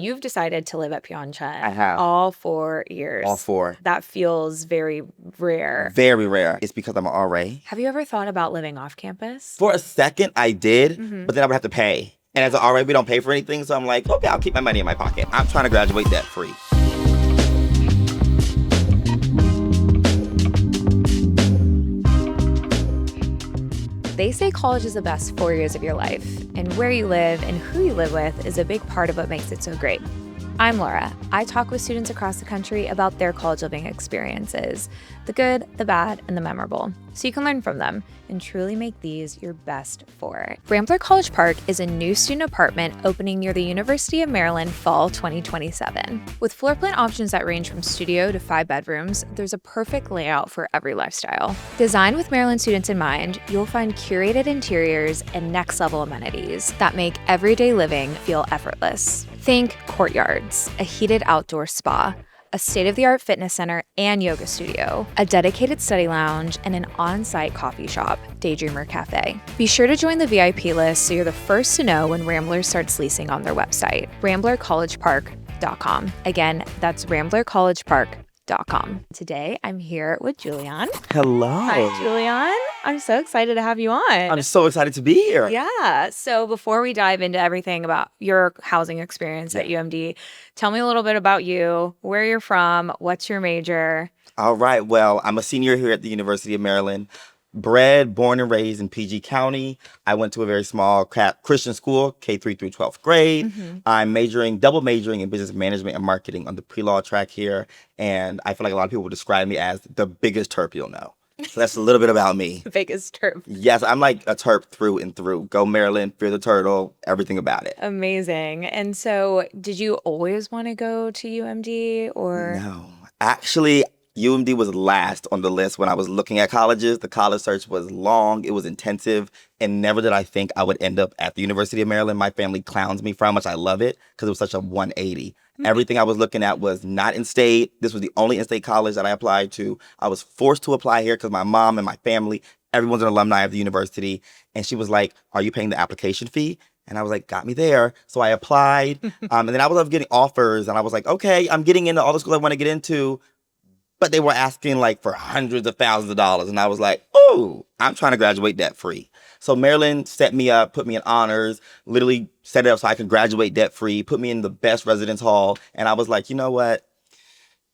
You've decided to live at Pyon-Chen. I have. All 4 years. All 4. That feels very rare. Very rare. It's because I'm an RA. Have you ever thought about living off campus? For a second, I did, but then I would have to pay. And as an RA, we don't pay for anything, so I'm like, okay, I'll keep my money in my pocket. I'm trying to graduate debt-free. They say college is the best 4 years of your life, and where you live and who you live with is a big part of what makes it so great. I'm Laura. I talk with students across the country about their college living experiences, the good, the bad, and the memorable, so you can learn from them and truly make these your best 4. Rambler College Park is a new student apartment opening near the University of Maryland fall 2027. With floor plan options that range from studio to 5 bedrooms, there's a perfect layout for every lifestyle. Designed with Maryland students in mind, you'll find curated interiors and next-level amenities that make everyday living feel effortless. Think courtyards, a heated outdoor spa, a state-of-the-art fitness center and yoga studio, a dedicated study lounge, and an on-site coffee shop, Daydreamer Cafe. Be sure to join the VIP list so you're the first to know when Rambler starts leasing on their website, ramblercollegepark.com. Again, that's ramblercollegepark.com. Today, I'm here with Julion. Hello. Hi, Julion. I'm so excited to have you on. I'm so excited to be here. Yeah. So before we dive into everything about your housing experience at UMD, tell me a little bit about you, where you're from, what's your major? All right. Well, I'm a senior here at the University of Maryland. Bred, born and raised in PG County. I went to a very small Christian school, K-3 through 12th grade. I'm double majoring in business management and marketing on the pre-law track here. And I feel like a lot of people would describe me as the biggest terp you'll know. So that's a little bit about me. The biggest terp. Yes, I'm like a terp through and through. Go Maryland, fear the turtle, everything about it. Amazing. And so did you always want to go to UMD or? No. Actually, UMD was last on the list when I was looking at colleges. The college search was long, it was intensive, and never did I think I would end up at the University of Maryland. My family clowns me for how much I love it because it was such a 180. Everything I was looking at was not in state. This was the only in-state college that I applied to. I was forced to apply here because my mom and my family, everyone's an alumni of the university. And she was like, are you paying the application fee? And I was like, got me there. So I applied. And then I was getting offers. And I was like, okay, I'm getting into all the schools I want to get into. But they were asking like for hundreds of thousands of dollars. And I was like, oh, I'm trying to graduate debt-free. So Maryland set me up, put me in honors, literally set it up so I could graduate debt-free, put me in the best residence hall. And I was like, you know what?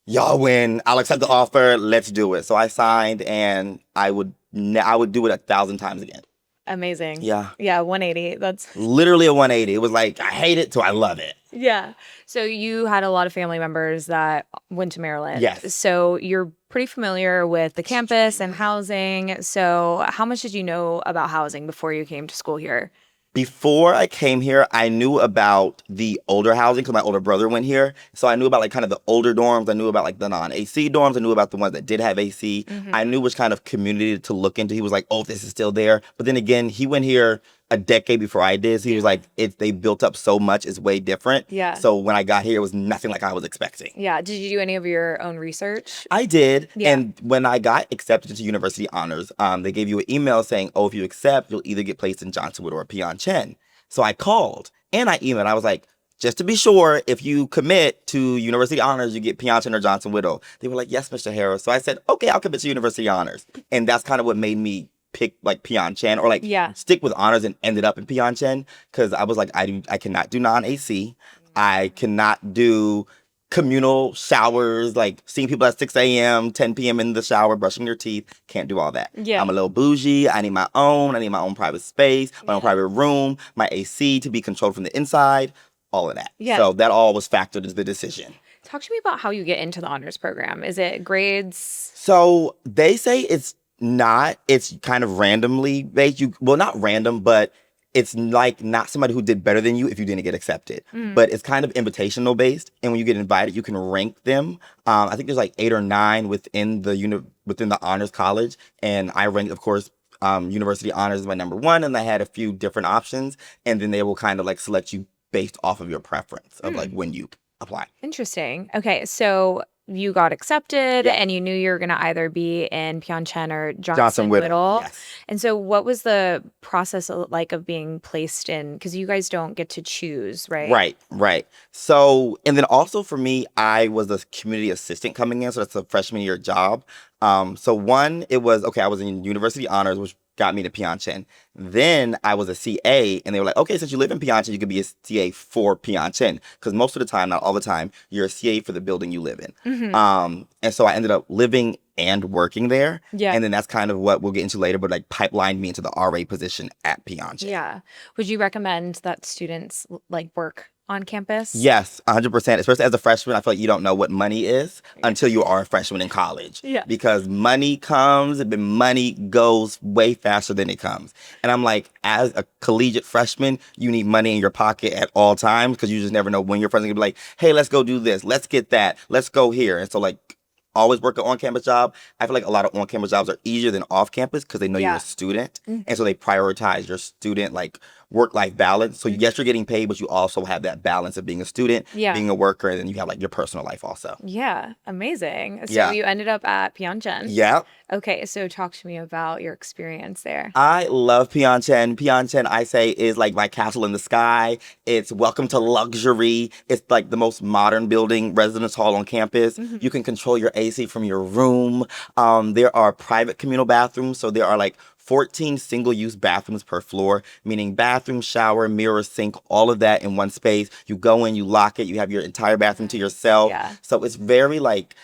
Y'all win. I'll accept the offer. Let's do it. So I signed, and I would do it 1,000 times again. Amazing. Yeah. Yeah, 180. That's literally a 180. It was like, I hate it till I love it. Yeah. So you had a lot of family members that went to Maryland. Yes. So you're pretty familiar with the campus and housing. So how much did you know about housing before you came to school here? Before I came here, I knew about the older housing because my older brother went here. So I knew about like kind of the older dorms. I knew about like the non-AC dorms. I knew about the ones that did have AC. I knew which kind of community to look into. He was like, oh, this is still there. But then again, he went here a decade before I did. So he was like, they built up so much, it's way different. Yeah. So when I got here, it was nothing like I was expecting. Yeah. Did you do any of your own research? I did. Yeah. And when I got accepted into university honors, they gave you an email saying, oh, if you accept, you'll either get placed in Johnson-Wood or Pyon-Chen. So I called and I emailed. I was like, just to be sure, if you commit to university honors, you get Pyon-Chen or Johnson-Wood. They were like, yes, Mr. Harris. So I said, okay, I'll commit to university honors. And that's kind of what made me pick like Pyon-Chen or like stick with honors and ended up in Pyon-Chen because I was like, I cannot do non-AC. I cannot do communal showers, like seeing people at 6 a.m., 10 p.m. in the shower, brushing your teeth. Can't do all that. Yeah. I'm a little bougie. I need my own private space, my own private room, my AC to be controlled from the inside, all of that. Yeah. So that all was factored into the decision. Talk to me about how you get into the honors program. Is it grades? So they say it's not. It's kind of randomly based. Well, not random, but it's like not somebody who did better than you if you didn't get accepted. But it's kind of invitational based. And when you get invited, you can rank them. I think there's like 8 or 9 within the honors college. And I ranked, of course, university honors is my number 1. And I had a few different options. And then they will kind of like select you based off of your preference of like when you apply. Interesting. Okay. So you got accepted Yeah. and you knew you were going to either be in Pyon-Chen or Johnson Johnson Whittle. Whittle. Yes. And so what was the process like of being placed in, because you guys don't get to choose, right? Right, right. So, and then also for me, I was a community assistant coming in, so that's a freshman year job. So one, it was okay. I was in university honors, which got me to Pyon-Chen. Then I was a CA, and they were like, okay, since you live in Pyon-Chen, you could be a CA for Pyon-Chen, because most of the time, not all the time, you're a CA for the building you live in. And so I ended up living and working there. Yeah. And then that's kind of what we'll get into later, but like pipelined me into the RA position at Pyon-Chen. Yeah. Would you recommend that students like work on campus? Yes, 100%. Especially as a freshman, I feel like you don't know what money is until you are a freshman in college. Yeah. Because money comes and then money goes way faster than it comes. And I'm like, as a collegiate freshman, you need money in your pocket at all times because you just never know when your friends are going to be like, hey, let's go do this. Let's get that. Let's go here. And so like, always work an on-campus job. I feel like a lot of on-campus jobs are easier than off-campus because they know you're a student. And so they prioritize your student like work-life balance. So yes, you're getting paid, but you also have that balance of being a student, being a worker, and then you have like your personal life also. Yeah, amazing. So you ended up at Pyon-Chen. Yeah. Okay, so talk to me about your experience there. I love Pyon-Chen. Pyon-Chen, I say, is like my castle in the sky. It's welcome to luxury. It's like the most modern building, residence hall on campus. You can control your AC from your room. There are private communal bathrooms. So there are like 14 single-use bathrooms per floor, meaning bathroom, shower, mirror, sink, all of that in one space. You go in, you lock it, you have your entire bathroom to yourself. Yeah. So it's very like...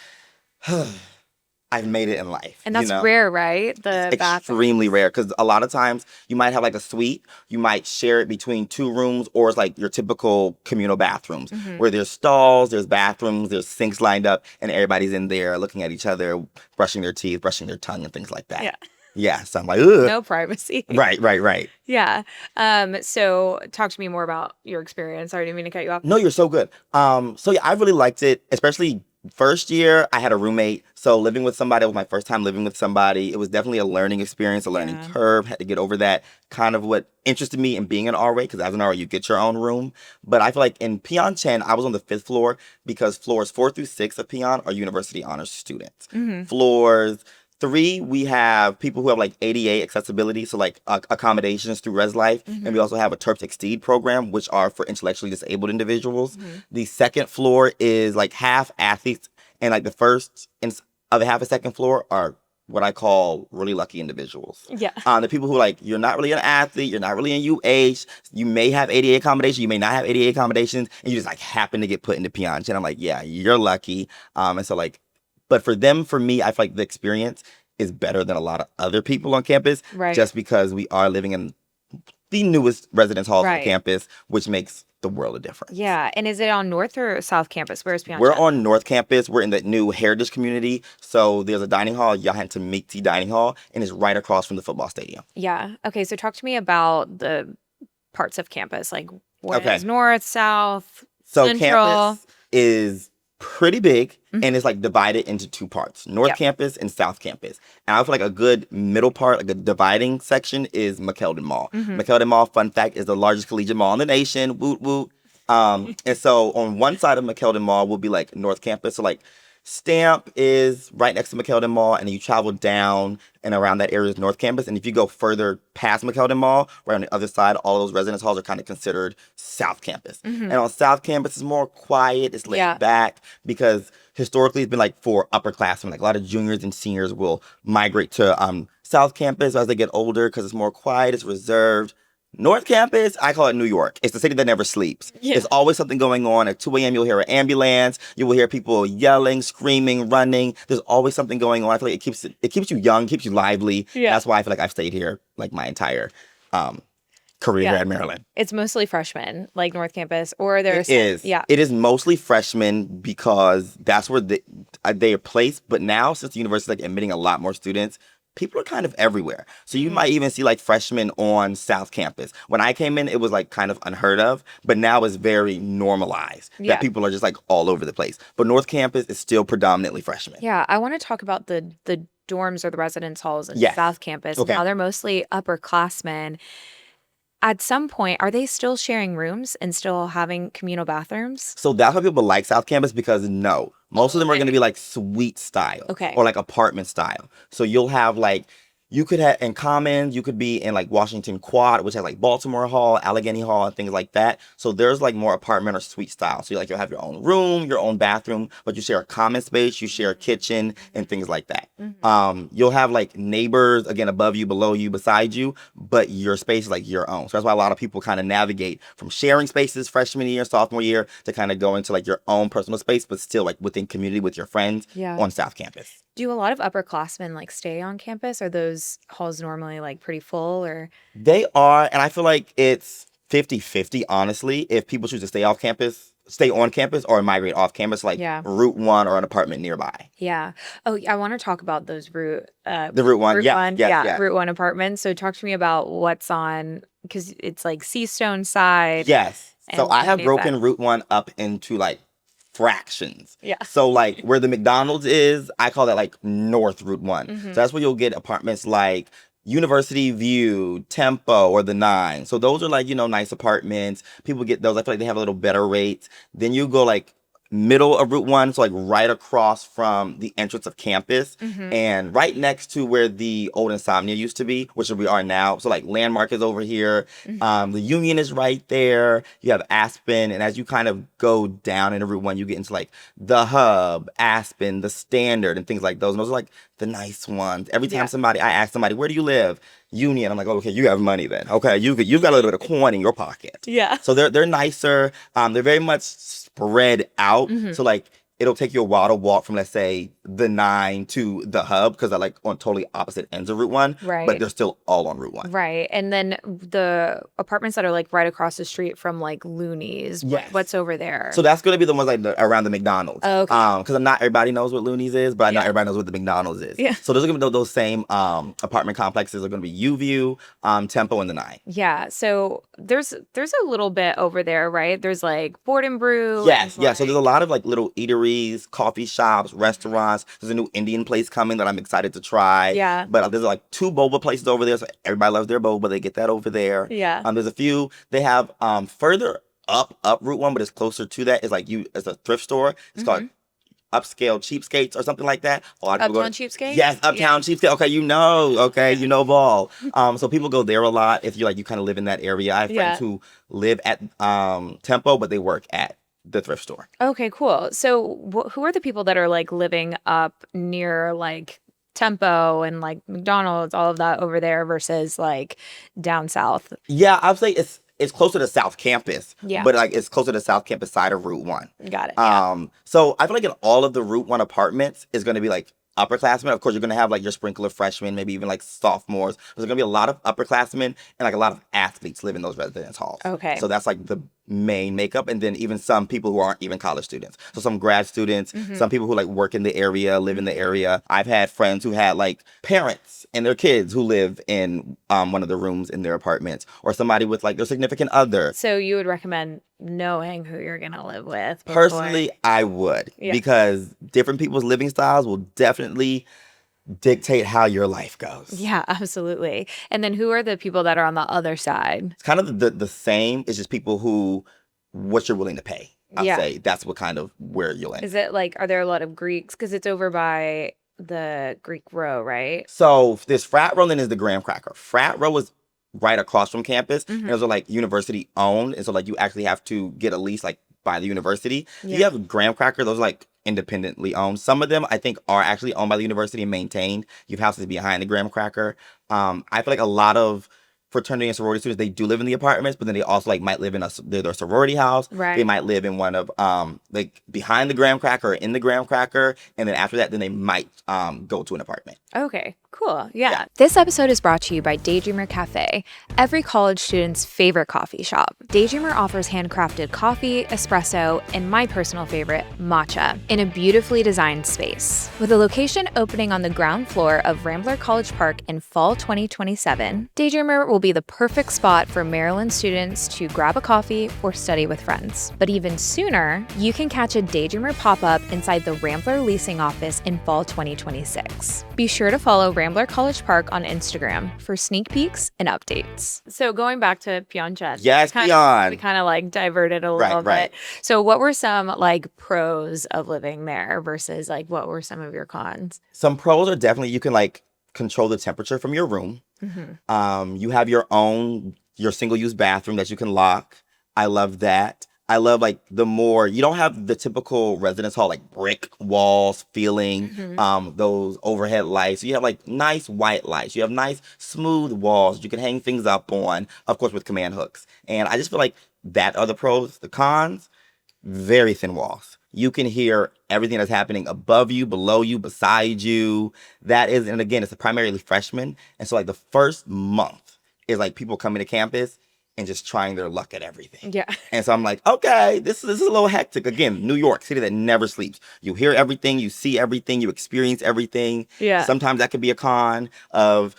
I've made it in life. And that's rare, right? It's extremely rare because a lot of times you might have like a suite, you might share it between two rooms, or it's like your typical communal bathrooms where there's stalls, there's bathrooms, there's sinks lined up, and everybody's in there looking at each other, brushing their teeth, brushing their tongue, and things like that. Yeah. Yeah. So I'm like, ugh. No privacy. Right. Yeah. So talk to me more about your experience. Sorry, I didn't mean to cut you off. No, you're so good. So yeah, I really liked it, especially first year. I had a roommate, so living with somebody was my first time living with somebody. It was definitely a learning experience, a learning curve. Had to get over that. Kind of what interested me in being an RA, because as an RA, you get your own room. But I feel like in Pyon-Chen, I was on the 5th floor because floors 4 through 6 of Pyon are university honors students. Floors 3, we have people who have like ADA accessibility, so like accommodations through Res Life. And we also have a Terps Exceed program, which are for intellectually disabled individuals. The 2nd floor is like half athletes, and like the first of half a 2nd floor are what I call really lucky individuals. Yeah. The people who like, you're not really an athlete, you're not really in UH, you may have ADA accommodation, you may not have ADA accommodations, and you just like happen to get put into Pyon-Chen. I'm like, yeah, you're lucky. And so like, but for them, for me, I feel like the experience is better than a lot of other people on campus, just because we are living in the newest residence halls on campus, which makes the world a difference. Yeah. And is it on North or South Campus? Where's Pyon-Chen? We're on North Campus. We're in the new Heritage community. So there's a dining hall, Yahantamikti Dining Hall, and it's right across from the football stadium. Yeah. Okay. So talk to me about the parts of campus. Like, what is North, South, Central? Campus is pretty big, and it's like divided into 2 parts, North Campus and South Campus. And I feel like a good middle part, like a dividing section, is McKeldin Mall. McKeldin Mall, fun fact, is the largest collegiate mall in the nation. Woot woot. And so on one side of McKeldin Mall will be like North Campus. So like Stamp is right next to McKeldin Mall, and then you travel down and around that area is North Campus. And if you go further past McKeldin Mall, right on the other side, all of those residence halls are kind of considered South Campus. And on South Campus, it's more quiet, it's laid back, because historically it's been like for upperclassmen. Like a lot of juniors and seniors will migrate to South Campus as they get older because it's more quiet, it's reserved. North Campus, I call it New York. It's the city that never sleeps. There's always something going on. At 2 a.m., you'll hear an ambulance. You will hear people yelling, screaming, running. There's always something going on. I feel like it keeps you young, keeps you lively. That's why I feel like I've stayed here like my entire career here at Maryland. It's mostly freshmen, like North Campus, or there's... It is. Yeah. It is mostly freshmen because that's where they are placed. But now, since the university is like admitting a lot more students, people are kind of everywhere. So you might even see like freshmen on South Campus. When I came in, it was like kind of unheard of, but now it's very normalized that people are just like all over the place. But North Campus is still predominantly freshmen. Yeah, I want to talk about the dorms or the residence halls in South Campus and how they're mostly upperclassmen. at some point, are they still sharing rooms and still having communal bathrooms? So that's why people like South Campus, because no, most of them are going to Okay. be like suite style Okay. or like apartment style. So you'll have like, you could have in Commons, you could be in like Washington Quad, which has like Baltimore Hall, Allegheny Hall, and things like that. So there's like more apartment or suite style. So you'll have your own room, your own bathroom, but you share a common space, you share a kitchen, and things like that. You'll have like neighbors again above you, below you, beside you, but your space is like your own. So that's why a lot of people kind of navigate from sharing spaces freshman year, sophomore year to kind of go into like your own personal space, but still like within community with your friends on South Campus. Do a lot of upperclassmen like stay on campus? Are those halls normally like pretty full or? They are, and I feel like it's 50-50, honestly, if people choose to stay on campus or migrate off campus, like Route 1 or an apartment nearby. Yeah. Oh, I want to talk about those The Route 1, Route 1 apartments. So talk to me about what's on, because it's like Seastone side. Yes. So I have broken that. Route 1 up into like fractions. Yeah. So like where the McDonald's is, I call that like North Route 1. So that's where you'll get apartments like University View, Tempo, or the 9. So those are like, nice apartments. People get those. I feel like they have a little better rates. Then you go like middle of Route 1, so like right across from the entrance of campus and right next to where the old Insomnia used to be, which we are now. So like Landmark is over here. The Union is right there. You have Aspen, and as you kind of go down into Route 1, you get into like the Hub, Aspen, the Standard, and things like those. And those are like the nice ones. Every time I ask somebody, where do you live? Union. I'm like, oh, okay, you have money then. Okay, you've got a little bit of coin in your pocket. Yeah. So they're nicer. They're very much spread out. So like it'll take you a while to walk from, let's say, the 9 to the Hub, because they're like on totally opposite ends of Route 1. Right. But they're still all on Route 1. Right. And then the apartments that are like right across the street from like Looney's. Yes. What's over there? So that's going to be the ones like around the McDonald's. Oh, okay. Because not everybody knows what Looney's is, but I know everybody knows what the McDonald's is. Yeah. So those are going to be those same apartment complexes are going to be U-View, Tempo, and the 9. Yeah. So there's a little bit over there, right? There's like Board and Brew. Yes. And Yeah. So there's a lot of like little eateries, coffee shops, restaurants. There's a new Indian place coming that I'm excited to try. Yeah. But there's like 2 boba places over there. So everybody loves their boba. They get that over there. Yeah. There's a few. They have further up Route 1, but it's closer to that. It's like it's a thrift store. It's called Upscale Cheapskates or something like that. Uptown Cheapskates? Yes, Uptown Cheapskate. Okay, you know ball. So people go there a lot if you kind of live in that area. I have friends who live at Tempo, but they work at the thrift store. Okay, cool. So who are the people that are like living up near like Tempo and like McDonald's, all of that over there versus like down south? Yeah, I'd say it's closer to South Campus. Yeah. But like it's closer to South Campus side of Route 1. Got it. Yeah. So I feel like in all of the Route 1 apartments is going to be like upperclassmen. Of course, you're going to have like your sprinkle of freshmen, maybe even like sophomores. There's going to be a lot of upperclassmen and like a lot of athletes live in those residence halls. Okay. So that's like the main makeup. And then even some people who aren't even college students. So some grad students, some people who like work in the area, live in the area. I've had friends who had like parents and their kids who live in one of the rooms in their apartments, or somebody with like their significant other. So you would recommend knowing who you're going to live with? Personally, I would, because different people's living styles will definitely dictate how your life goes. Yeah, absolutely. And then who are the people that are on the other side? It's kind of the same. It's just people what you're willing to pay. I'll say that's what kind of where you'll end. Is it like, are there a lot of Greeks? Because it's over by the Greek Row, right? So this Frat Row, then is the Graham Cracker. Frat Row is right across from campus. And those are like university owned. And so like you actually have to get a lease like by the university. Yeah. You have Graham Cracker, those are like independently owned. Some of them I think are actually owned by the university and maintained. You have houses behind the Graham Cracker. I feel like a lot of fraternity and sorority students, they do live in the apartments, but then they also like might live in their sorority house. Right. They might live in one of like behind the Graham Cracker or in the Graham Cracker, and then after that, then they might go to an apartment. Okay, cool. Yeah. This episode is brought to you by Daydreamer Cafe, every college student's favorite coffee shop. Daydreamer offers handcrafted coffee, espresso, and my personal favorite, matcha, in a beautifully designed space. With a location opening on the ground floor of Rambler College Park in fall 2027, Daydreamer will will be the perfect spot for Maryland students to grab a coffee or study with friends. But even sooner, you can catch a Daydreamer pop-up inside the Rambler leasing office in fall 2026. Be sure to follow Rambler College Park on Instagram for sneak peeks and updates. So going back to Pyon-Chen. Yes, Pyon. We kind of like diverted a little Right. bit. So what were some like pros of living there versus like what were some of your cons? Some pros are definitely you can like control the temperature from your room. You have your single-use bathroom that you can lock. I love that. I love like you don't have the typical residence hall like brick walls feeling, those overhead lights. You have like nice white lights. You have nice smooth walls you can hang things up on, of course with command hooks. And I just feel like that are the pros. The cons, very thin walls. You can hear everything that's happening above you, below you, beside you. And again, it's primarily freshmen. And so like the first month is like people coming to campus and just trying their luck at everything. Yeah. And so I'm like, okay, this is a little hectic. Again, New York, city that never sleeps. You hear everything, you see everything, you experience everything. Yeah. Sometimes that could be a con of,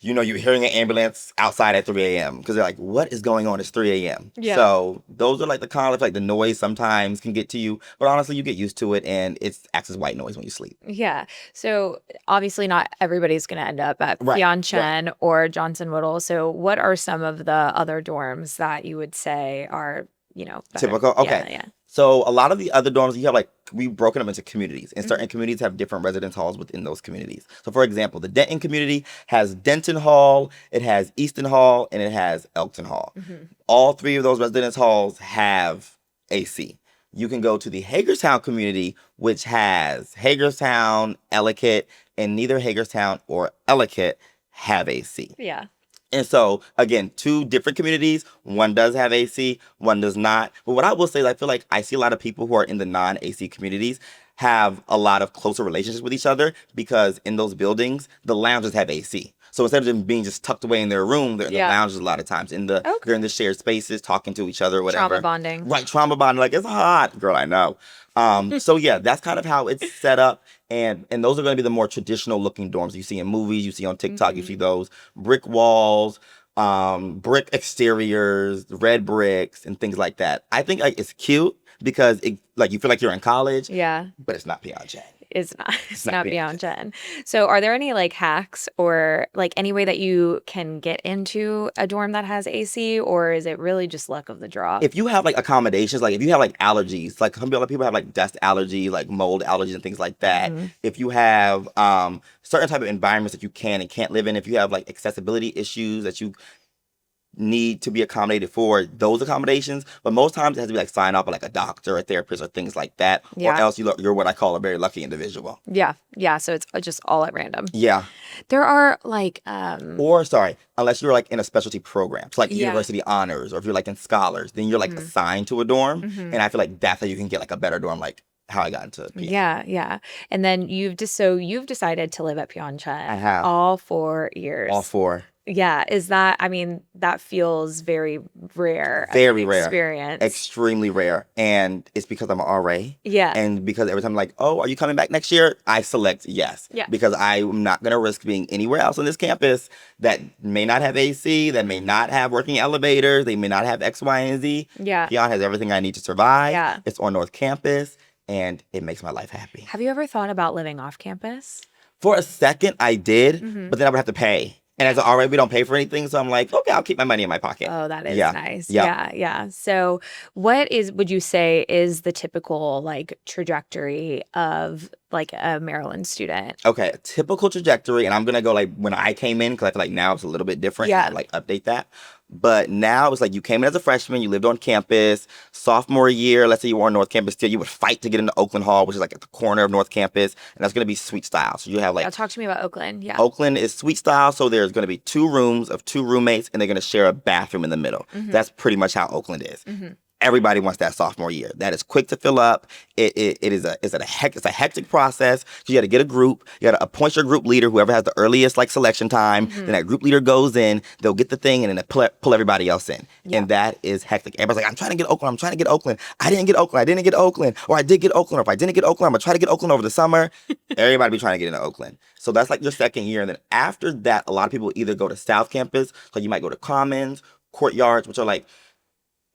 you're hearing an ambulance outside at 3 a.m. because they're like, what is going on? It's 3 a.m. Yeah. So those are like the cons. Like the noise sometimes can get to you. But honestly, you get used to it and it acts as white noise when you sleep. Yeah. So obviously not everybody's going to end up at Pyon-Chen or Johnson Woodall. So what are some of the other dorms that you would say are, better? Typical? Okay. Yeah. So a lot of the other dorms, you have we've broken them into communities, and certain communities have different residence halls within those communities. So for example, the Denton community has Denton Hall, it has Easton Hall, and it has Elkton Hall. All three of those residence halls have AC. You can go to the Hagerstown community, which has Hagerstown, Ellicott, and neither Hagerstown or Ellicott have AC. Yeah. And so, again, two different communities. One does have AC, one does not. But what I will say is I feel like I see a lot of people who are in the non-AC communities have a lot of closer relationships with each other because in those buildings, the lounges have AC. So instead of them being just tucked away in their room, they're in the lounges a lot of times. They're in the shared spaces, talking to each other or whatever. Trauma bonding. Right, trauma bonding. Like, it's hot. Girl, I know. So yeah, that's kind of how it's set up. And those are going to be the more traditional looking dorms you see in movies, you see on TikTok, you see those brick walls, brick exteriors, red bricks, and things like that. I think it's cute because you feel like you're in college. Yeah. But it's not Pyon-Chen. It's not Pyon-Chen. So are there any like hacks or like any way that you can get into a dorm that has AC, or is it really just luck of the draw? If you have like accommodations, like if you have like allergies, like some people have like dust allergies, like mold allergies and things like that. If you have certain type of environments that you can and can't live in, if you have like accessibility issues that you need to be accommodated for those accommodations, but most times it has to be like signed off by like a doctor, a therapist, or things like that, or else you're what I call a very lucky individual. Yeah, so it's just all at random. Yeah. There are like unless you're like in a specialty program, so like university honors, or if you're like in scholars, then you're like assigned to a dorm, and I feel like that's how you can get like a better dorm, like how I got into PN. Yeah. And then you've decided to live at Pyon-Chen. I have. All 4 years. All 4. Yeah. That feels very rare. Very rare. Experience. Extremely rare. And it's because I'm an RA. Yeah. And because every time I'm like, oh, are you coming back next year? I select yes. Yeah. Because I'm not going to risk being anywhere else on this campus that may not have AC, that may not have working elevators, they may not have X, Y, and Z. Yeah. Pyon has everything I need to survive. Yeah. It's on North Campus, and it makes my life happy. Have you ever thought about living off campus? For a second, I did, but then I would have to pay. And as an RA, we don't pay for anything. So I'm like, okay, I'll keep my money in my pocket. Oh, that is nice. Yeah. Yeah. So would you say is the typical like trajectory of like a Maryland student? Okay, a typical trajectory. And I'm going to go like when I came in, because I feel like now it's a little bit different. Yeah. Like update that. But now it's like you came in as a freshman, you lived on campus, sophomore year, let's say you were on North Campus still, you would fight to get into Oakland Hall, which is like at the corner of North Campus, and that's going to be suite style. So you have like... Talk to me about Oakland, yeah. Oakland is suite style, so there's going to be 2 rooms of 2 roommates, and they're going to share a bathroom in the middle. That's pretty much how Oakland is. everybody wants that sophomore year. That is quick to fill up. It's a hectic process. You got to get a group. You got to appoint your group leader, whoever has the earliest like selection time. Then that group leader goes in. They'll get the thing and then they pull everybody else in. Yeah. And that is hectic. Everybody's like, I'm trying to get Oakland. I'm trying to get Oakland. I didn't get Oakland. I didn't get Oakland. Or I did get Oakland. Or if I didn't get Oakland, I'm gonna try to get Oakland over the summer. Everybody be trying to get into Oakland. So that's like your second year. And then after that, a lot of people either go to South Campus. So you might go to Commons, Courtyards, which are like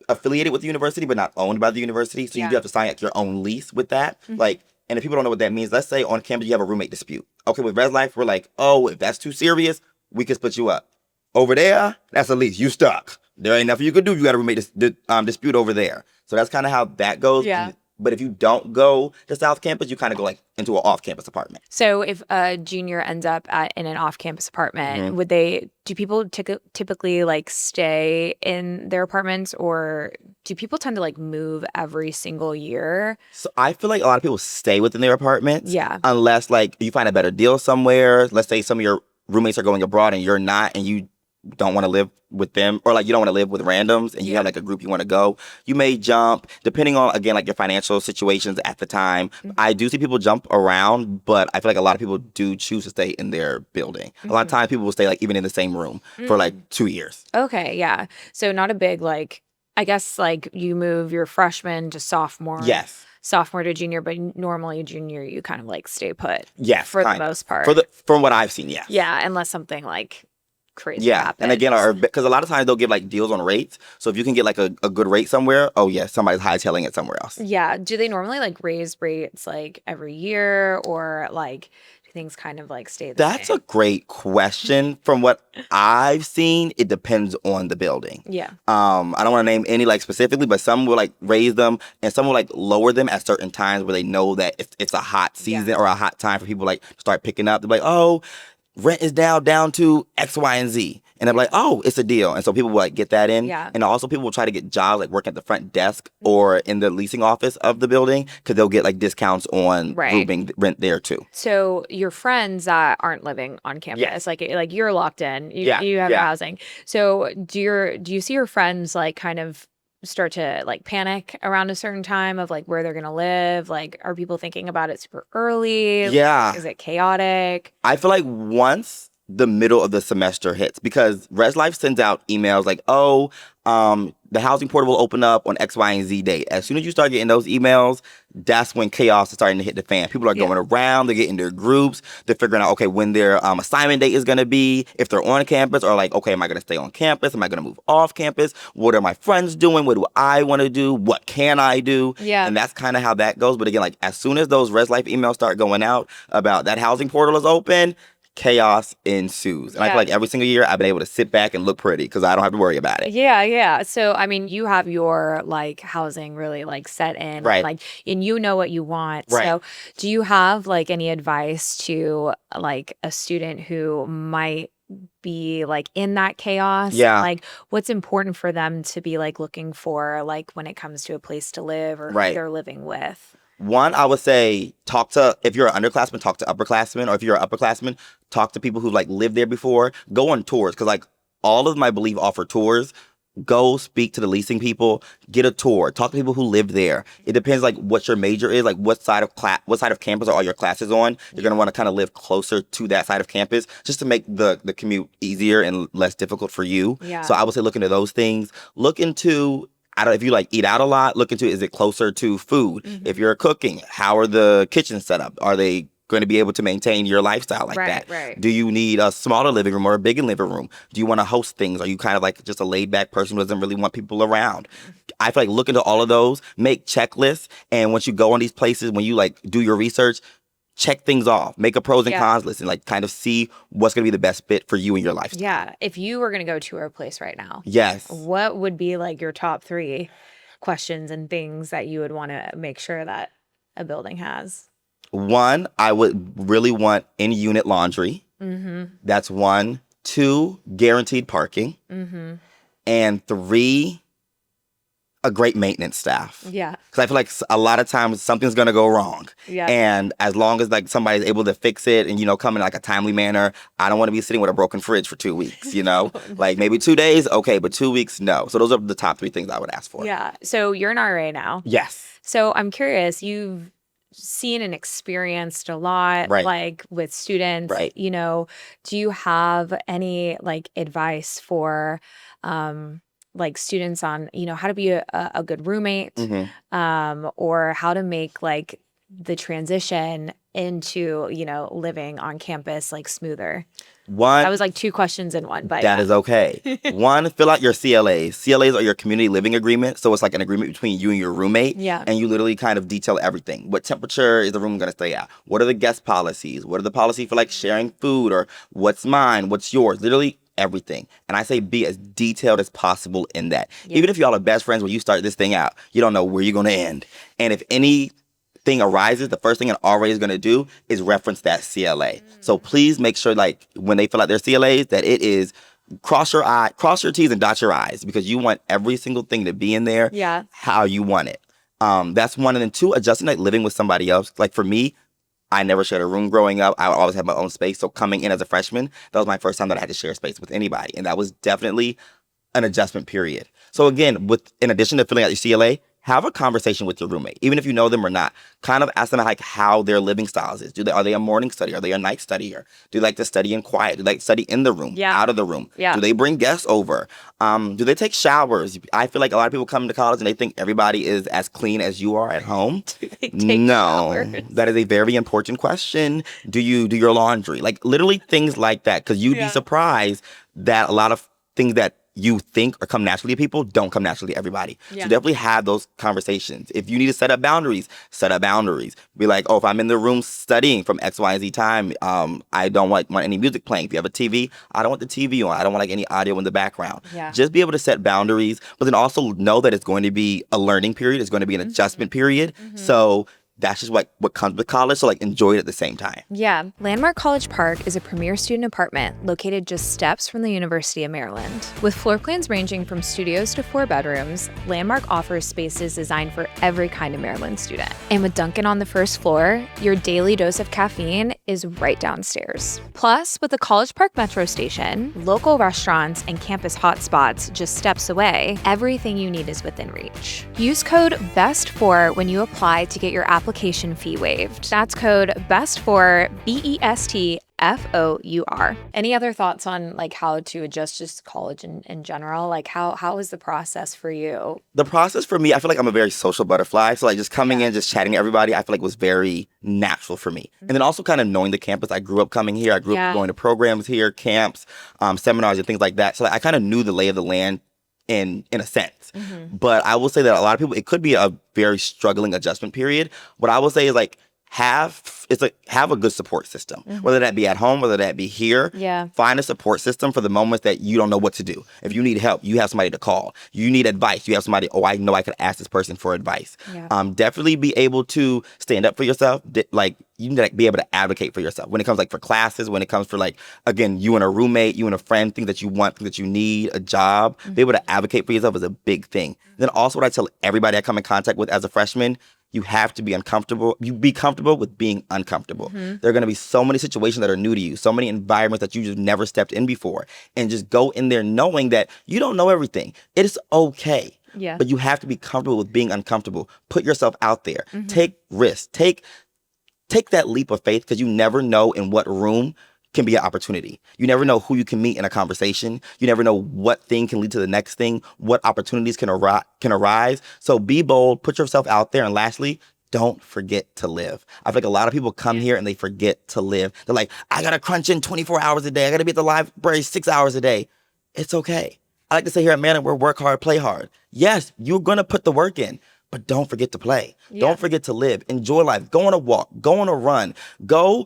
affiliated with the university but not owned by the university, so you do have to sign like your own lease with that. Like, and if people don't know what that means, let's say on campus you have a roommate dispute. Okay, with Res Life, we're like, oh, if that's too serious, we can split you up. Over there, that's a lease. You stuck. There ain't nothing you can do. You got a roommate dispute over there. So that's kind of how that goes. Yeah. But if you don't go to South Campus, you kind of go like into an off-campus apartment. So if a junior ends up in an off-campus apartment, do people typically like stay in their apartments, or do people tend to like move every single year? So I feel like a lot of people stay within their apartments. Yeah. Unless like you find a better deal somewhere. Let's say some of your roommates are going abroad and you're not, and you don't want to live with them, or like you don't want to live with randoms and you have like a group you want to go, you may jump depending on, again, like your financial situations at the time. I do see people jump around, but I feel like a lot of people do choose to stay in their building. A lot of times people will stay like even in the same room for like 2 years. Okay, yeah. So not a big like, I guess like you move your freshman to sophomore. Yes. Sophomore to junior, but normally junior you kind of like stay put. Yes, for the most part. From what I've seen, yes. Yeah, unless something like crazy happens. And again, because a lot of times they'll give like deals on rates. So if you can get like a good rate somewhere, oh yeah, somebody's hightailing it somewhere else. Yeah. Do they normally like raise rates like every year, or like do things kind of like stay the same? That's a great question. From what I've seen, it depends on the building. Yeah. I don't want to name any like specifically, but some will like raise them and some will like lower them at certain times where they know that it's a hot season or a hot time for people like to start picking up. They're like, oh, rent is now down to X, Y, and Z. And I'm like, oh, it's a deal. And so people will like get that in. Yeah. And also people will try to get jobs like working at the front desk or in the leasing office of the building because they'll get like discounts on rooming rent there too. So your friends that aren't living on campus, like you're locked in, you have your housing. So do you see your friends like kind of start to like panic around a certain time of like where they're gonna live? Like, are people thinking about it super early? Yeah. Is it chaotic? I feel like once the middle of the semester hits, because Res Life sends out emails like, oh, the housing portal will open up on X, Y, and Z date. As soon as you start getting those emails, that's when chaos is starting to hit the fan. People are going around, they're getting their groups, they're figuring out, okay, when their assignment date is going to be, if they're on campus, or like, okay, am I going to stay on campus? Am I going to move off campus? What are my friends doing? What do I want to do? What can I do? Yeah. And that's kind of how that goes. But again, like as soon as those Res Life emails start going out about that housing portal is open, chaos ensues. And I feel like every single year I've been able to sit back and look pretty because I don't have to worry about it. Yeah, yeah. So, I mean, you have your like housing really like set in. Right. Like, and you know what you want. Right. So do you have like any advice to like a student who might be like in that chaos? Yeah. Like what's important for them to be like looking for like when it comes to a place to live or who they're living with? One, I would say if you're an underclassman, talk to upperclassmen, or if you're an upperclassman, talk to people who like lived there before. Go on tours, because like all of them, I believe, offer tours. Go speak to the leasing people, get a tour, talk to people who lived there. It depends like what your major is, like what side of campus are all your classes on. You're gonna want to kind of live closer to that side of campus just to make the commute easier and less difficult for you. Yeah. So I would say look into those things. Look into, if you like eat out a lot, look into, is it closer to food? If you're cooking, how are the kitchens set up? Are they going to be able to maintain your lifestyle like that? Right. Do you need a smaller living room or a bigger living room? Do you want to host things? Are you kind of like just a laid back person who doesn't really want people around? I feel like look into all of those, make checklists. And once you go on these places, when you like do your research, check things off, make a pros and cons list, and like kind of see what's going to be the best fit for you and your lifestyle. Yeah. If you were going to go to a place right now, yes, what would be like your top 3 questions and things that you would want to make sure that a building has? One, I would really want in-unit laundry. That's 1. 2, guaranteed parking. And 3, a great maintenance staff. Yeah. Because I feel like a lot of times something's going to go wrong. Yeah. And as long as like somebody's able to fix it and, come in like a timely manner, I don't want to be sitting with a broken fridge for 2 weeks, Like maybe 2 days, okay, but 2 weeks, no. So those are the top 3 things I would ask for. Yeah. So you're an RA now. Yes. So I'm curious, you've seen and experienced a lot, Right. like with students, Right. Do you have any like advice for like students on, how to be a good roommate, or how to make like the transition into, living on campus like smoother? That was like 2 questions in one, but that is okay. 1, fill out your CLAs. CLAs are your community living agreement. So it's like an agreement between you and your roommate. Yeah. And you literally kind of detail everything. What temperature is the room going to stay at? What are the guest policies? What are the policies for like sharing food, or what's mine? What's yours? Literally everything. And I say be as detailed as possible in that. Yeah. Even if y'all are best friends when you start this thing out, you don't know where you're going to end. And if anything arises, the first thing an RA is going to do is reference that CLA. So please make sure, like, when they fill out their CLAs, that it is cross your T's and dot your I's, because you want every single thing to be in there how you want it. That's 1. And then 2, adjusting, like, living with somebody else. Like, for me, I never shared a room growing up. I would always have my own space. So coming in as a freshman, that was my first time that I had to share space with anybody. And that was definitely an adjustment period. So again, in addition to filling out your CLA, have a conversation with your roommate, even if you know them or not. Kind of ask them like how their living styles is. Are they a morning studier? Are they a night studier? Do they like to study in quiet? Do they like to study in the room, out of the room? Yeah. Do they bring guests over? Do they take showers? I feel like a lot of people come to college and they think everybody is as clean as you are at home. Do they take showers? That is a very important question. Do you do your laundry? Like literally things like that, because you'd be surprised that a lot of things that you think or come naturally to people don't come naturally to everybody. Yeah. So definitely have those conversations. If you need to set up boundaries, set up boundaries. Be like, oh, if I'm in the room studying from X, Y, and Z time, I don't want any music playing. If you have a TV, I don't want the TV on. I don't want like any audio in the background. Yeah. Just be able to set boundaries, but then also know that it's going to be a learning period. It's going to be an adjustment period. So that's just what comes with college. So like enjoy it at the same time. Yeah. Landmark College Park is a premier student apartment located just steps from the University of Maryland. With floor plans ranging from studios to 4 bedrooms, Landmark offers spaces designed for every kind of Maryland student. And with Dunkin' on the first floor, your daily dose of caffeine is right downstairs. Plus, with the College Park Metro Station, local restaurants, and campus hotspots just steps away, everything you need is within reach. Use code BEST4 when you apply to get your application fee waived. That's code BEST4, BESTFOUR. Any other thoughts on like how to adjust just college in general? Like how is the process for you? The process for me, I feel like I'm a very social butterfly. So like just coming in, just chatting to everybody, I feel like was very natural for me. And then also kind of knowing the campus. I grew up coming here. I grew up going to programs here, camps, seminars and things like that. So I kind of knew the lay of the land in a sense. But I will say that a lot of people, it could be a very struggling adjustment period. What I will say is like, have a good support system, whether that be at home, whether that be here. Yeah. Find a support system for the moments that you don't know what to do. If you need help, you have somebody to call. You need advice, you have somebody, I know I could ask this person for advice. Yeah. Definitely be able to stand up for yourself. Like you need to be able to advocate for yourself when it comes like for classes, when it comes for like, again, you and a roommate, you and a friend, things that you want, things that you need, a job. Be able to advocate for yourself is a big thing. Then also what I tell everybody I come in contact with as a freshman, you have to be uncomfortable. You be comfortable with being uncomfortable. There are going to be so many situations that are new to you, so many environments that you just never stepped in before. And just go in there knowing that you don't know everything. It is okay. Yeah. But you have to be comfortable with being uncomfortable. Put yourself out there. Take risks. Take that leap of faith, because you never know in what room can be an opportunity. You never know who you can meet in a conversation. You never know what thing can lead to the next thing, what opportunities can arise. So be bold, put yourself out there. And lastly, don't forget to live. I feel like a lot of people come here and they forget to live. They're like, I got to crunch in 24 hours a day. I got to be at the library 6 hours a day. It's okay. I like to say here at Maryland, we're work hard, play hard. Yes, you're going to put the work in, but don't forget to play. Don't forget to live. Enjoy life. Go on a walk. Go on a run. Go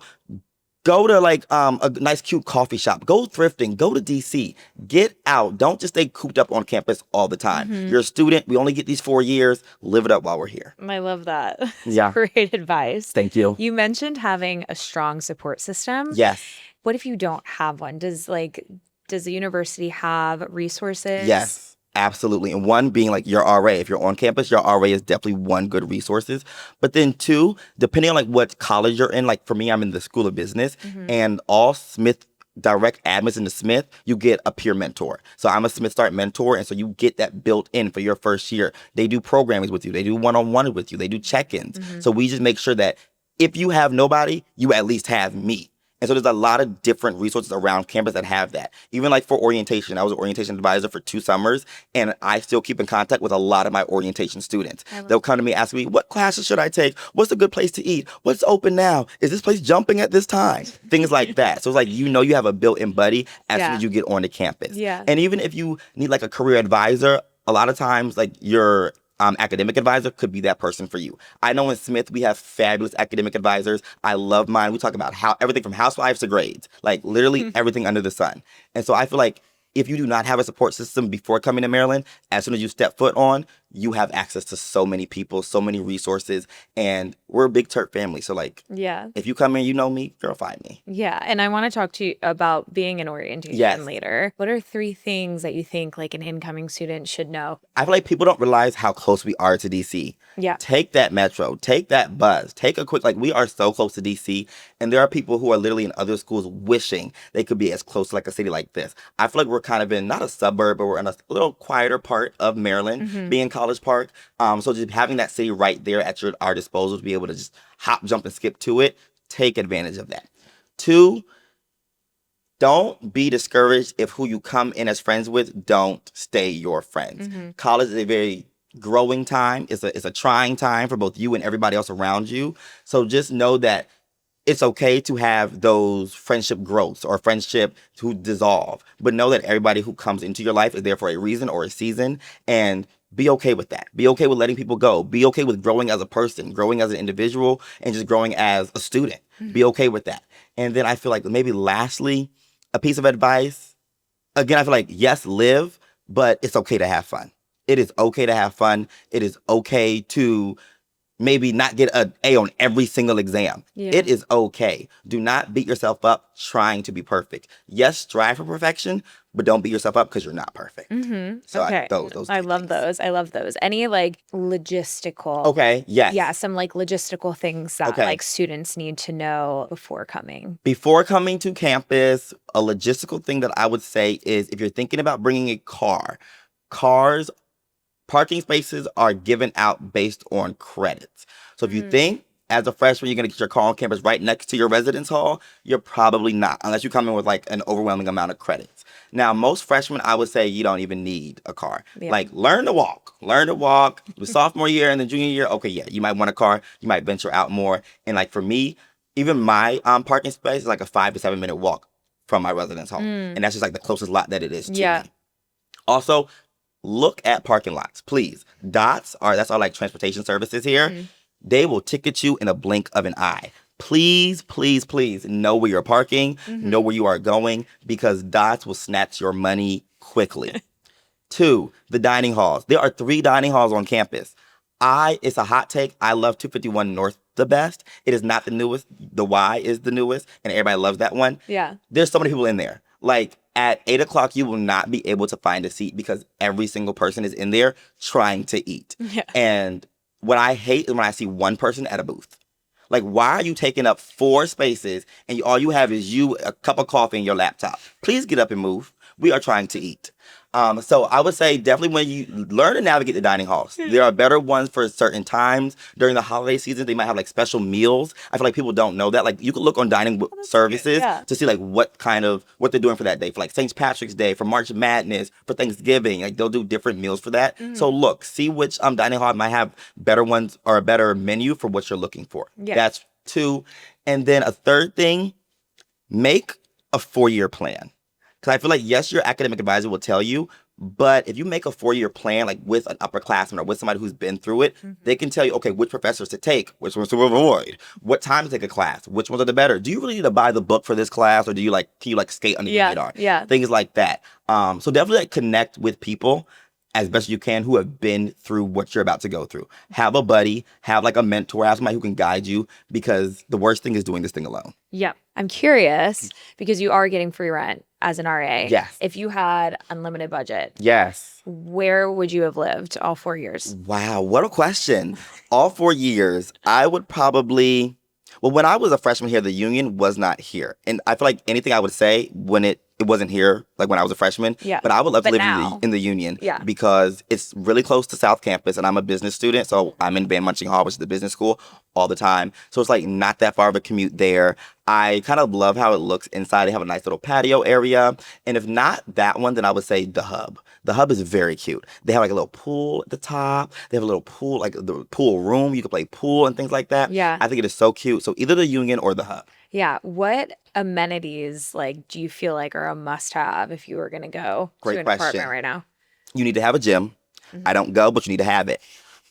to like a nice cute coffee shop. Go thrifting. Go to DC. Get out. Don't just stay cooped up on campus all the time. You're a student. We only get these 4 years. Live it up while we're here. I love that. Yeah. Great advice. Thank you. You mentioned having a strong support system. Yes. What if you don't have one? Does the university have resources? Yes. Absolutely. And one being like your RA. If you're on campus, your RA is definitely one good resources. But then two, depending on like what college you're in, like for me, I'm in the School of Business, and all Smith direct admits into Smith, you get a peer mentor. So I'm a Smith Start mentor, and so you get that built in for your first year. They do programming with you. They do one-on-one with you. They do check-ins. So we just make sure that if you have nobody, you at least have me. And so there's a lot of different resources around campus that have that. Even like for orientation, I was an orientation advisor for 2 summers, and I still keep in contact with a lot of my orientation students. They'll come to me asking me, what classes should I take? What's a good place to eat? What's open now? Is this place jumping at this time? Things like that. So it's like, you have a built-in buddy as soon as you get onto campus. Yeah. And even if you need like a career advisor, a lot of times like your academic advisor could be that person for you. I know in Smith, we have fabulous academic advisors. I love mine. We talk about everything from housewives to grades, like literally everything under the sun. And so I feel like if you do not have a support system before coming to Maryland, as soon as you step foot on, you have access to so many people, so many resources, and we're a big Turk family. So like, if you come in, you know me, girl, find me. Yeah, and I want to talk to you about being an orientation leader. What are 3 things that you think like an incoming student should know? I feel like people don't realize how close we are to DC. Yeah. Take that metro, take that bus, take a quick, like we are so close to DC, and there are people who are literally in other schools wishing they could be as close to like a city like this. I feel like we're kind of in, not a suburb, but we're in a little quieter part of Maryland, being College Park. So just having that city right there at our disposal to be able to just hop, jump, and skip to it, take advantage of that. 2, don't be discouraged if who you come in as friends with don't stay your friends. College is a very growing time. It's a trying time for both you and everybody else around you. So just know that it's okay to have those friendship growths or friendship to dissolve, but know that everybody who comes into your life is there for a reason or a season, and be okay with that. Be okay with letting people go. Be okay with growing as a person, growing as an individual, and just growing as a student. Be okay with that. And then I feel like maybe lastly, a piece of advice, again, I feel like, yes, live, but it's okay to have fun. It is okay to have fun. It is okay to maybe not get an A on every single exam. It is okay. Do not beat yourself up trying to be perfect. Yes, strive for perfection, but don't beat yourself up because you're not perfect. So Okay. those I love those. I love those. Any like logistical. Okay, yes. Yeah, some like logistical things that like students need to know before coming. Before coming to campus, a logistical thing that I would say is if you're thinking about bringing a car, parking spaces are given out based on credits. So if you think as a freshman you're going to get your car on campus right next to your residence hall, you're probably not, unless you come in with like an overwhelming amount of credits. Now, most freshmen, I would say you don't even need a car. Like, learn to walk. The sophomore year and the junior year, okay, yeah, you might want a car. You might venture out more. And like for me, even my parking space is like a 5 to 7 minute walk from my residence hall. And that's just like the closest lot that it is to me. Also, look at parking lots, please. That's our like transportation services here. They will ticket you in a blink of an eye. Please, please, please know where you're parking, know where you are going, because DOTS will snatch your money quickly. 2, the dining halls. There are 3 dining halls on campus. It's a hot take. I love 251 North the best. It is not the newest. The Y is the newest, and everybody loves that one. Yeah. There's so many people in there. Like, at 8 o'clock, you will not be able to find a seat because every single person is in there trying to eat. And what I hate is when I see one person at a booth. Like, why are you taking up 4 spaces and all you have is a cup of coffee, and your laptop? Please get up and move. We are trying to eat. So I would say definitely when you learn to navigate the dining halls, there are better ones for certain times. During the holiday season, they might have like special meals. I feel like people don't know that. Like, you can look on dining services to see like what they're doing for that day. For like St. Patrick's Day, for March Madness, for Thanksgiving, like they'll do different meals for that. So look, see which dining hall might have better ones or a better menu for what you're looking for. That's 2. And then a third thing, make a 4-year plan. Because I feel like, yes, your academic advisor will tell you, but if you make a 4-year plan, like with an upperclassman or with somebody who's been through it, they can tell you, okay, which professors to take, which ones to avoid, what time to take a class, which ones are the better. Do you really need to buy the book for this class, or can you skate under the radar? Things like that. So definitely like connect with people as best you can who have been through what you're about to go through. Have a buddy, have like a mentor, have somebody who can guide you, because the worst thing is doing this thing alone. Yeah. I'm curious, because you are getting free rent as an RA. Yes. If you had unlimited budget, Yes. where would you have lived all 4 years? Wow, what a question. All 4 years, I would probably, well, when I was a freshman here, the union was not here. And I feel like anything I would say when it wasn't here, like when I was a freshman, Yeah. but I would love to But live now. in the union Yeah. because it's really close to South Campus and I'm a business student. So I'm in Pyon-Chen Hall, which is the business school, all the time. So it's like not that far of a commute there. I kind of love how it looks inside. They have a nice little patio area. And if not that one, then I would say the Hub. The Hub is very cute. They have like a little pool at the top. They have a little pool, like the pool room. You can play pool and things like that. Yeah. I think it is so cute. So either the Union or the Hub. Yeah. What amenities like do you feel like are a must-have if you were going to go Great to an question. apartment right now? You need to have a gym. I don't go, but you need to have it.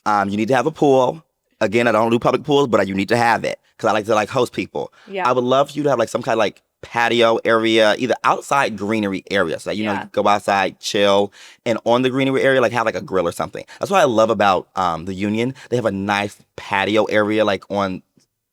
You need to have a pool. Again, I don't do public pools, but you need to have it because I like to like host people. Yeah. I would love for you to have like some kind of like patio area, either outside greenery area. So that, you know, you go outside, chill, and on the greenery area, like have like a grill or something. That's what I love about the Union. They have a nice patio area like on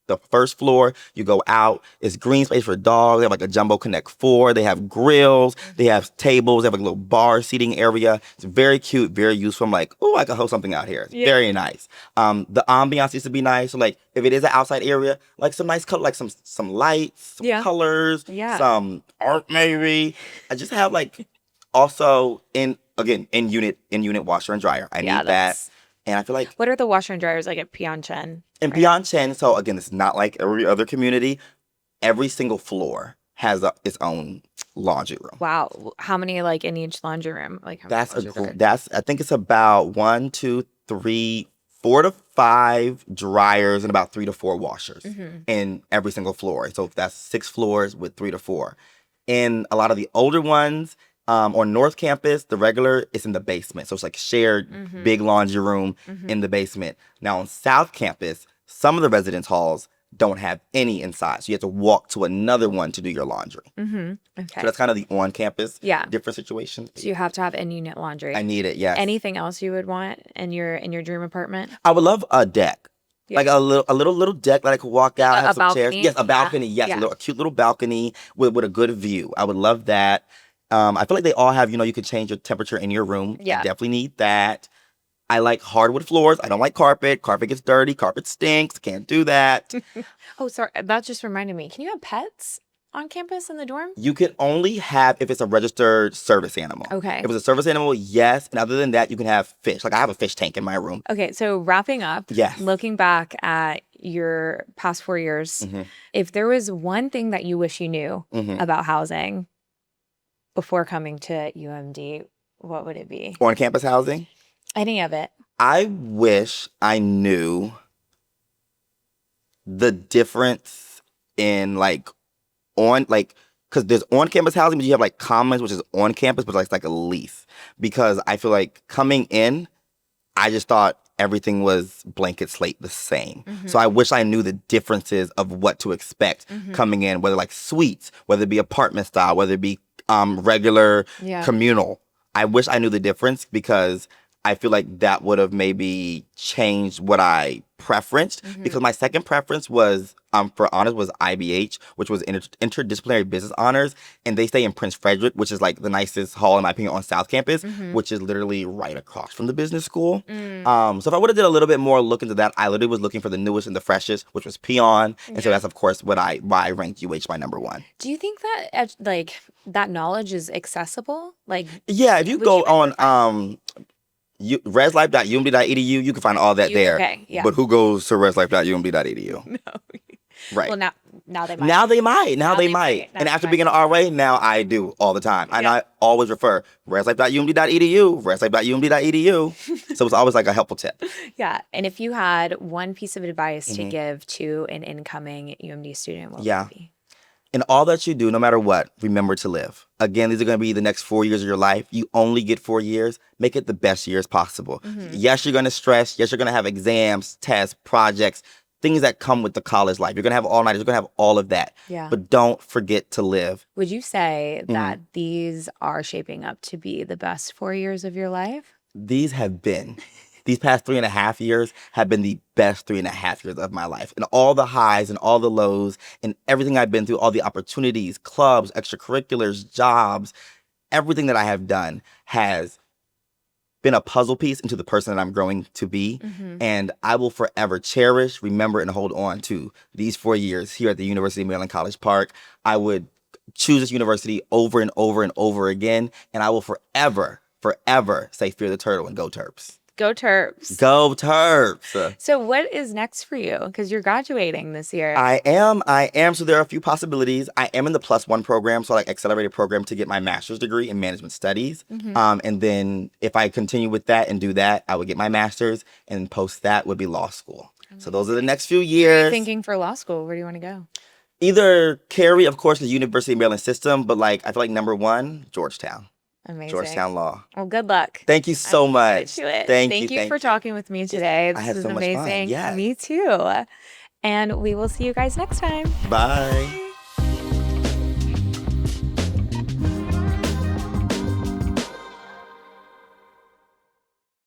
the first floor. You go out, it's green space for dogs. They have like a Jumbo Connect 4. They have grills. They have tables. They have like a little bar seating area. It's very cute, very useful. I'm like, oh, I could host something out here. It's very nice. The ambiance used to be nice. So like if it is an outside area, like some nice color, like some lights, some colors, some art maybe. I just have like also in unit washer and dryer. I need that. And I feel like... What are the washer and dryers like at Pyon-Chen? In Pyon-Chen, so again, it's not like every other community. Every single floor has its own laundry room. Wow. How many like in each laundry room? Like how I think it's about 1, 2, 3, 4 to 5 dryers and about 3 to 4 washers in every single floor. So that's 6 floors with 3 to 4. In a lot of the older ones, on North Campus, the regular is in the basement. So it's like shared big laundry room in the basement. Now on South Campus, some of the residence halls don't have any inside. So you have to walk to another one to do your laundry. Okay. So that's kind of the on-campus different situation. So you have to have in-unit laundry. I need it, yes. Anything else you would want in your dream apartment? I would love a deck. Like a little deck that I could walk out, have some balcony? chairs. Yes, a balcony. Yes, a cute little balcony with a good view. I would love that. I feel like they all have, you can change your temperature in your room. Yeah. I definitely need that. I like hardwood floors. I don't like carpet. Carpet gets dirty. Carpet stinks. Can't do that. Oh, sorry. That just reminded me. Can you have pets on campus in the dorm? You can only have if it's a registered service animal. Okay. If it's a service animal, yes. And other than that, you can have fish. Like I have a fish tank in my room. Okay. So wrapping up, looking back at your past 4 years, if there was one thing that you wish you knew about housing before coming to UMD, what would it be? On-campus housing? Any of it. I wish I knew the difference in because there's on-campus housing, but you have like commons, which is on campus, but it's like a lease. Because I feel like coming in, I just thought everything was blanket slate the same. So I wish I knew the differences of what to expect coming in, whether like suites, whether it be apartment style, whether it be regular communal. I wish I knew the difference because I feel like that would have maybe changed what I preferenced because my second preference was for honors was IBH, which was interdisciplinary business honors, and they stay in Prince Frederick, which is like the nicest hall in my opinion on South Campus, which is literally right across from the business school. So if I would have did a little bit more look into that, I literally was looking for the newest and the freshest, which was Pyon, and so that's of course why I ranked UH my number 1. Do you think that that knowledge is accessible? Yeah, if you go on reslife.umd.edu, you can find all that there. Okay, yeah. But who goes to reslife.umd.edu? No. Right. Well, now they might. Now they might. And after being an RA, now I do all the time. And I always refer reslife.umd.edu, reslife.umd.edu. So it's always like a helpful tip. Yeah. And if you had one piece of advice to give to an incoming UMD student, what would it be? In all that you do, no matter what, remember to live. Again, these are going to be the next 4 years of your life. You only get 4 years. Make it the best years possible. Yes, you're going to stress. Yes, you're going to have exams, tests, projects, things that come with the college life. You're going to have all-nighters. You're going to have all of that. Yeah. But don't forget to live. Would you say that these are shaping up to be the best 4 years of your life? These have been these past 3.5 years have been the best 3.5 years of my life. And all the highs and all the lows and everything I've been through, all the opportunities, clubs, extracurriculars, jobs, everything that I have done has been a puzzle piece into the person that I'm growing to be. And I will forever cherish, remember, and hold on to these 4 years here at the University of Maryland College Park. I would choose this university over and over and over again. And I will forever, forever say fear the turtle and go Terps. Go Terps. Go Terps. So what is next for you? Because you're graduating this year. I am. So there are a few possibilities. I am in the +1 program, so like accelerated program to get my master's degree in management studies. And then if I continue with that and do that, I would get my master's, and post that would be law school. So those are the next few What are years. you thinking for law school? Where do you want to go? Either Cary, of course, the University of Maryland system, but like I feel like number one, Georgetown. Amazing. Georgetown Law. Well, good luck. Thank you so much. Thank you for talking with me today. I had This so is much fun. amazing. Yes. Me too. And we will see you guys next time. Bye.